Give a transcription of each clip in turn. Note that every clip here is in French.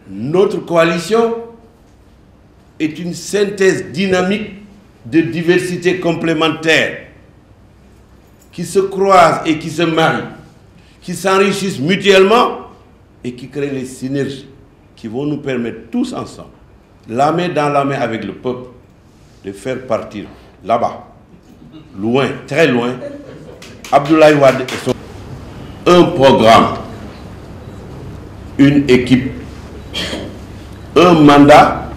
Notre coalition est une synthèse dynamique de diversités complémentaires qui se croisent et qui se marient, qui s'enrichissent mutuellement et qui créent les synergies qui vont nous permettre tous ensemble, la main dans la main avec le peuple, de faire partir là-bas, loin, très loin, Abdoulaye Wade et son... Un programme, une équipe, un mandat,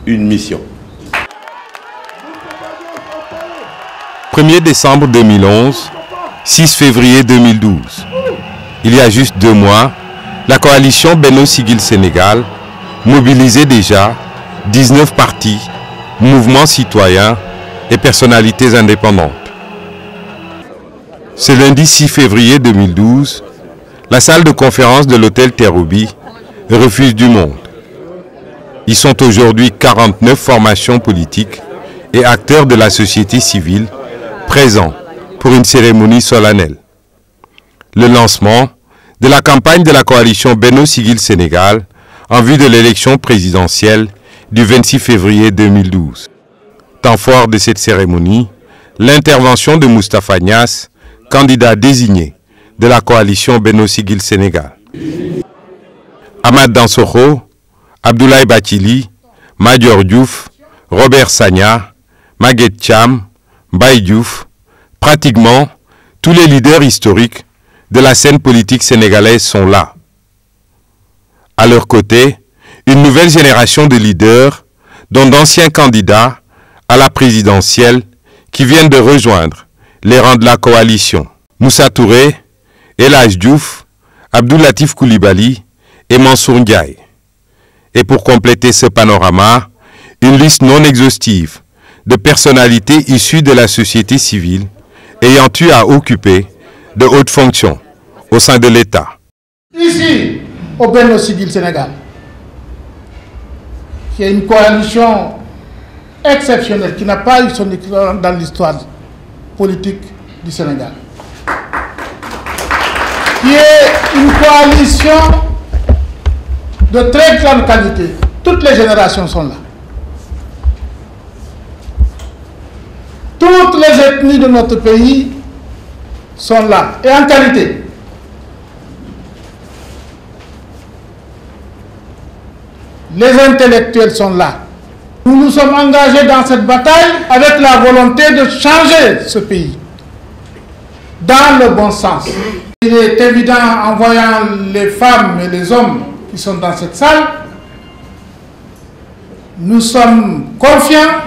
une mission. 1er décembre 2011, 6 février 2012. Il y a juste 2 mois, la coalition Benno Siggil Sénégal mobilisait déjà 19 partis, mouvements citoyens et personnalités indépendantes. Ce lundi 6 février 2012, la salle de conférence de l'hôtel Terrou-Bi refuse du monde. Ils sont aujourd'hui 49 formations politiques et acteurs de la société civile présents pour une cérémonie solennelle. Le lancement de la campagne de la coalition Benno Siggil Sénégal en vue de l'élection présidentielle du 26 février 2012. Temps fort de cette cérémonie, l'intervention de Moustapha Niasse, candidat désigné de la coalition Benno Siggil Sénégal. Ahmad Dansokho, Abdoulaye Bathily, Madior Diouf, Robert Sagna, Maguette Thiam, Mbaye Diouf, pratiquement tous les leaders historiques de la scène politique sénégalaise sont là. À leur côté, une nouvelle génération de leaders, dont d'anciens candidats à la présidentielle qui viennent de rejoindre les rangs de la coalition. Moussa Touré, El Hadj Diouf, Abdou Latif Coulibaly et Mansour Ndiaye. Et pour compléter ce panorama, une liste non exhaustive de personnalités issues de la société civile ayant eu à occuper de hautes fonctions au sein de l'État. Ici, au Benno Siggil Sénégal, qui est une coalition exceptionnelle qui n'a pas eu son équivalent dans l'histoire politique du Sénégal, qui est une coalition de très grande qualité. Toutes les générations sont là. Toutes les ethnies de notre pays sont là, et en qualité. Les intellectuels sont là. Nous nous sommes engagés dans cette bataille avec la volonté de changer ce pays dans le bon sens. Il est évident, en voyant les femmes et les hommes qui sont dans cette salle, nous sommes confiants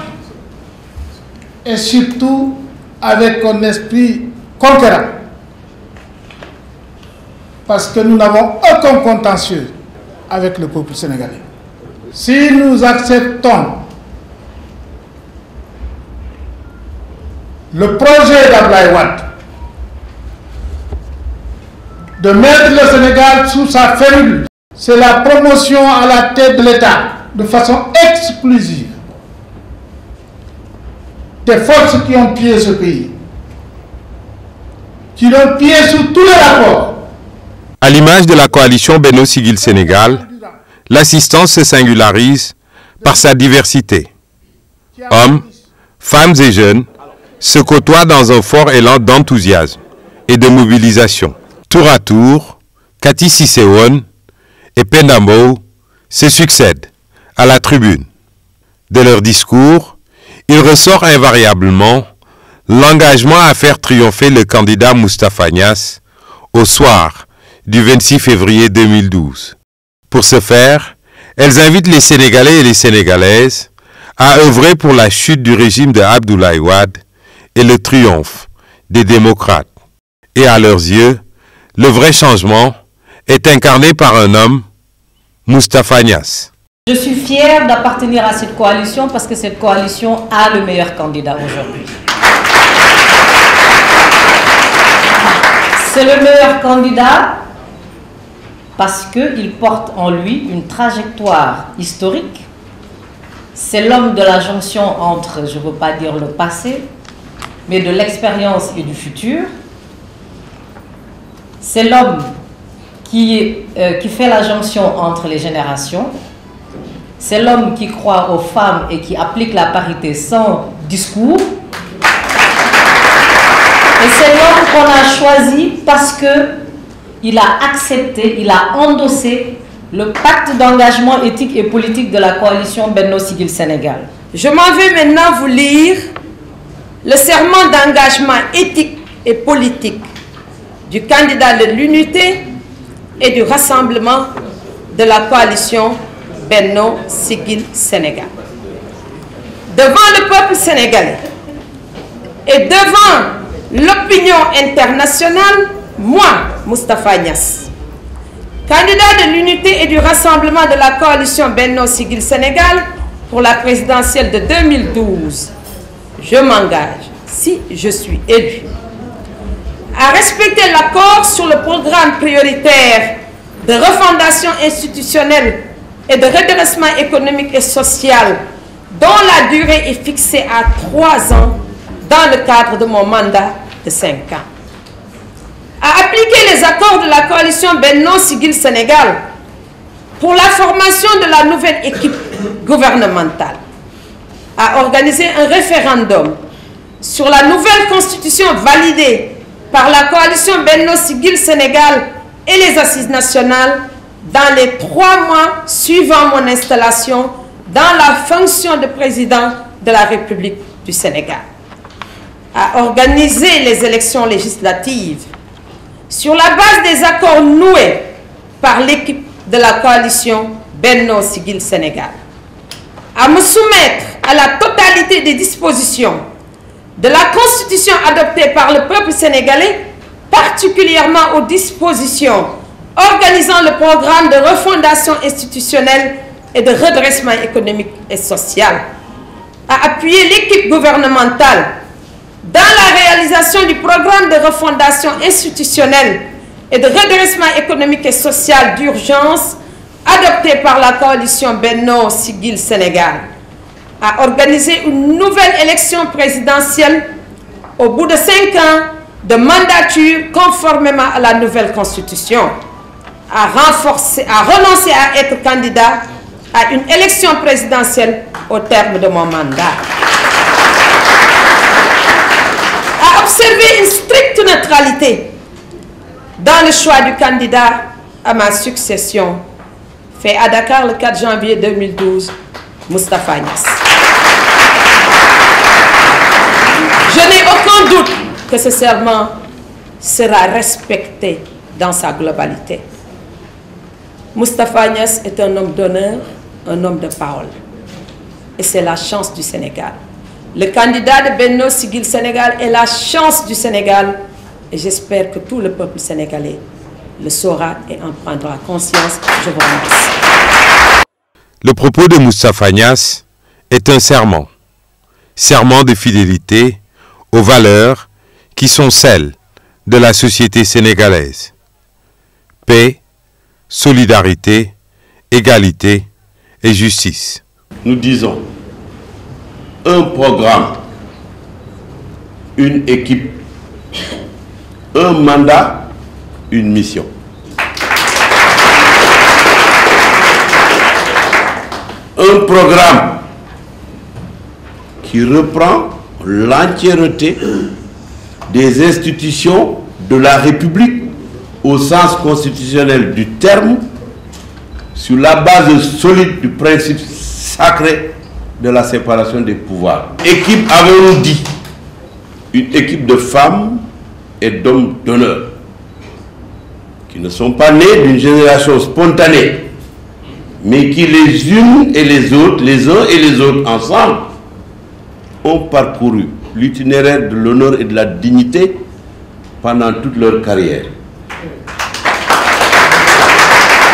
et surtout avec un esprit conquérant. Parce que nous n'avons aucun contentieux avec le peuple sénégalais. Si nous acceptons le projet d'Abdoulaye Wade de mettre le Sénégal sous sa férule, c'est la promotion à la tête de l'État de façon exclusive des forces qui ont pillé ce pays, qui l'ont pillé sous tous les rapports. À l'image de la coalition Benno Siggil Sénégal, l'assistance se singularise par sa diversité. Hommes, femmes et jeunes se côtoient dans un fort élan d'enthousiasme et de mobilisation. Tour à tour, Kati Cissé-Wone et Penda Mbow se succèdent à la tribune. De leur discours, il ressort invariablement l'engagement à faire triompher le candidat Moustapha Niasse au soir du 26 février 2012. Pour ce faire, elles invitent les Sénégalais et les Sénégalaises à œuvrer pour la chute du régime de Abdoulaye Wade et le triomphe des démocrates. Et à leurs yeux, le vrai changement est incarné par un homme, Moustapha Niasse. Je suis fière d'appartenir à cette coalition parce que cette coalition a le meilleur candidat aujourd'hui. C'est le meilleur candidat parce qu'il porte en lui une trajectoire historique. C'est l'homme de la jonction entre, je ne veux pas dire le passé, mais de l'expérience et du futur. C'est l'homme qui fait la jonction entre les générations. C'est l'homme qui croit aux femmes et qui applique la parité sans discours. Et c'est l'homme qu'on a choisi parce qu'il a accepté, il a endossé le pacte d'engagement éthique et politique de la coalition Benno Siggil Sénégal. Je m'en vais maintenant vous lire le serment d'engagement éthique et politique du candidat de l'unité et du rassemblement de la coalition Benno Siggil Sénégal. Devant le peuple sénégalais et devant l'opinion internationale, moi, Moustapha Niasse, candidat de l'unité et du rassemblement de la coalition Benno Siggil Sénégal pour la présidentielle de 2012, je m'engage, si je suis élu, à respecter l'accord sur le programme prioritaire de refondation institutionnelle et de redressement économique et social dont la durée est fixée à 3 ans dans le cadre de mon mandat de 5 ans. À appliquer les accords de la coalition Benno Siggil Sénégal pour la formation de la nouvelle équipe gouvernementale, à organiser un référendum sur la nouvelle constitution validée par la coalition Benno Siggil Sénégal et les assises nationales dans les 3 mois suivant mon installation dans la fonction de président de la République du Sénégal, à organiser les élections législatives sur la base des accords noués par l'équipe de la coalition Benno Siggil Sénégal, à me soumettre à la totalité des dispositions de la Constitution adoptée par le peuple sénégalais, particulièrement aux dispositions organisant le programme de refondation institutionnelle et de redressement économique et social, à appuyer l'équipe gouvernementale dans la réalisation du programme de refondation institutionnelle et de redressement économique et social d'urgence adopté par la coalition Benno Siggil Sénégal, à organiser une nouvelle élection présidentielle au bout de 5 ans de mandature conformément à la nouvelle constitution, à renoncer à être candidat à une élection présidentielle au terme de mon mandat, à observer une stricte neutralité dans le choix du candidat à ma succession, fait à Dakar le 4 janvier 2012, Moustapha Niasse. Je n'ai aucun doute que ce serment sera respecté dans sa globalité. Moustapha Niasse est un homme d'honneur, un homme de parole. Et c'est la chance du Sénégal. Le candidat de Benno Siggil Sénégal est la chance du Sénégal. Et j'espère que tout le peuple sénégalais le saura et en prendra conscience. Je vous remercie. Le propos de Moustapha Niasse est un serment. Serment de fidélité aux valeurs qui sont celles de la société sénégalaise. Paix, solidarité, égalité et justice. Nous disons un programme, une équipe, un mandat, une mission. Un programme qui reprend l'entièreté des institutions de la République au sens constitutionnel du terme, sur la base solide du principe sacré de la séparation des pouvoirs. Équipe, avons-nous dit, une équipe de femmes et d'hommes d'honneur qui ne sont pas nés d'une génération spontanée, mais qui les unes et les autres, les uns et les autres ensemble, ont parcouru l'itinéraire de l'honneur et de la dignité pendant toute leur carrière.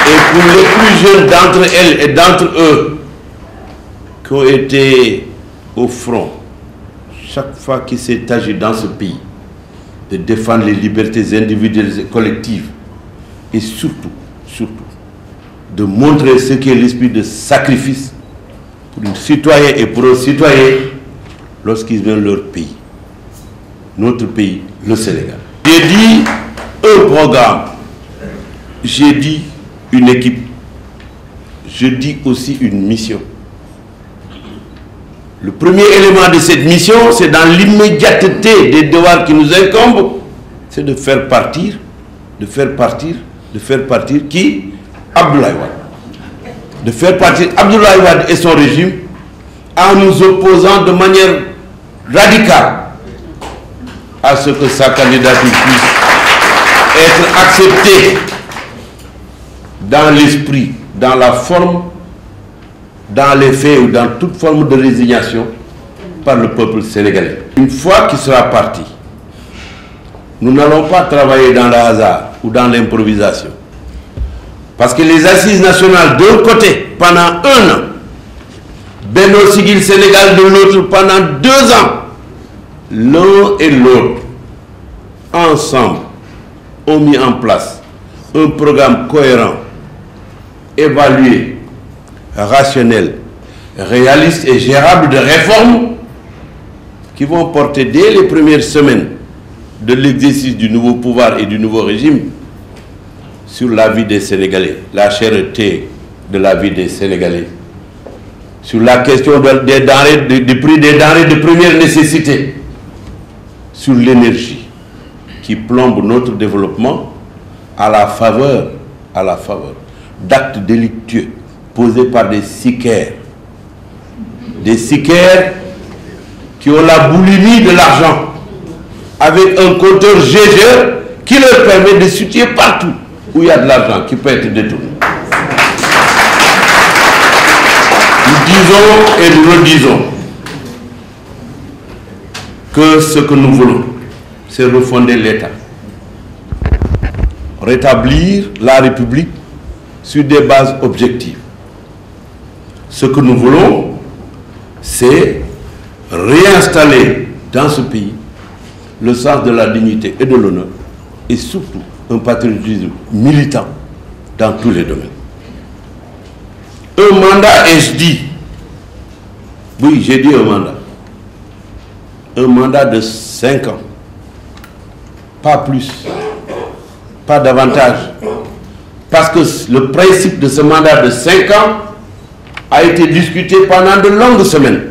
Et pour les plus jeunes d'entre elles et d'entre eux qui ont été au front, chaque fois qu'il s'est agi dans ce pays de défendre les libertés individuelles et collectives, et surtout, de montrer ce qu'est l'esprit de sacrifice pour une citoyenne et pour un citoyen lorsqu'ils viennent leur pays, notre pays, le Sénégal. J'ai dit un programme, j'ai dit une équipe, je dis aussi une mission. Le premier élément de cette mission, c'est dans l'immédiateté des devoirs qui nous incombent, c'est de faire partir qui? Abdoulaye Wade. De faire partir Abdoulaye Wade et son régime en nous opposant de manière radicale à ce que sa candidature puisse être acceptée dans l'esprit, dans la forme, dans les faits ou dans toute forme de résignation par le peuple sénégalais. Une fois qu'il sera parti, nous n'allons pas travailler dans le hasard ou dans l'improvisation. Parce que les assises nationales d'un côté pendant 1 an, Benno Siggil Sénégal de l'autre pendant 2 ans, l'un et l'autre, ensemble, ont mis en place un programme cohérent, évalué, rationnel, réaliste et gérable de réformes qui vont porter dès les premières semaines de l'exercice du nouveau pouvoir et du nouveau régime sur la vie des Sénégalais, la cherté de la vie des Sénégalais, sur la question du prix des denrées de première nécessité, sur l'énergie qui plombe notre développement à la faveur d'actes délictueux posés par des sicaires qui ont la boulimie de l'argent avec un compteur GGE qui leur permet de situer partout où il y a de l'argent qui peut être détourné. Nous disons et nous redisons que ce que nous voulons, c'est refonder l'État, rétablir la République sur des bases objectives. Ce que nous voulons, c'est réinstaller dans ce pays le sens de la dignité et de l'honneur, et surtout un patriotisme militant dans tous les domaines. Un mandat, ai-je dit? Oui, j'ai dit un mandat. Un mandat de 5 ans. Pas plus, pas davantage. Parce que le principe de ce mandat de 5 ans a été discuté pendant de longues semaines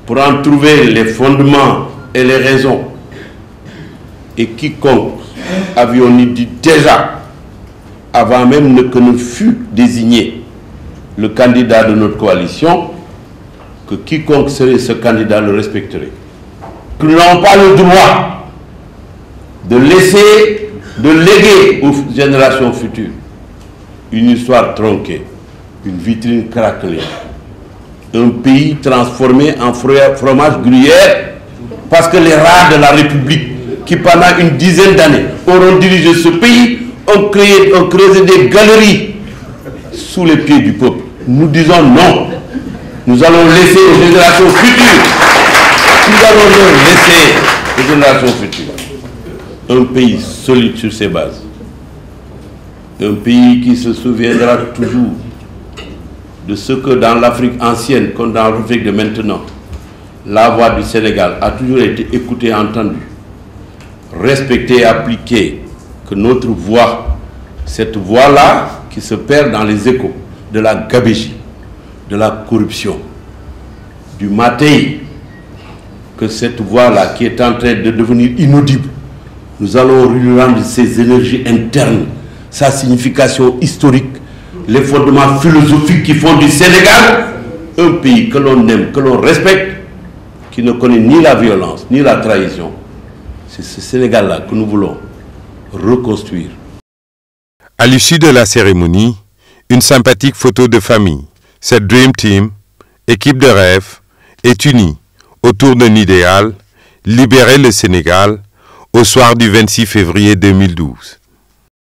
pour en trouver les fondements et les raisons. Et quiconque, avions-nous dit déjà, avant même que ne fût désigné le candidat de notre coalition, que quiconque serait ce candidat le respecterait. Que nous n'avons pas le droit de léguer aux générations futures une histoire tronquée, une vitrine craquelée, un pays transformé en fromage gruyère, parce que les rats de la République, qui pendant une dizaine d'années auront dirigé ce pays, ont creusé des galeries sous les pieds du peuple. Nous disons non. Nous allons laisser aux générations futures, nous allons leur laisser aux générations futures un pays solide sur ses bases. Un pays qui se souviendra toujours de ce que dans l'Afrique ancienne, comme dans l'Afrique de maintenant, la voix du Sénégal a toujours été écoutée et entendue, respectée et appliquée, que notre voix, cette voix-là qui se perd dans les échos de la gabégie, de la corruption, du matéi, que cette voix-là qui est en train de devenir inaudible, nous allons lui rendre ses énergies internes, sa signification historique, les fondements philosophiques qui font du Sénégal un pays que l'on aime, que l'on respecte, qui ne connaît ni la violence, ni la trahison. C'est ce Sénégal-là que nous voulons reconstruire. À l'issue de la cérémonie, une sympathique photo de famille. Cette Dream Team, équipe de rêve, est unie autour d'un idéal, libérer le Sénégal, au soir du 26 février 2012.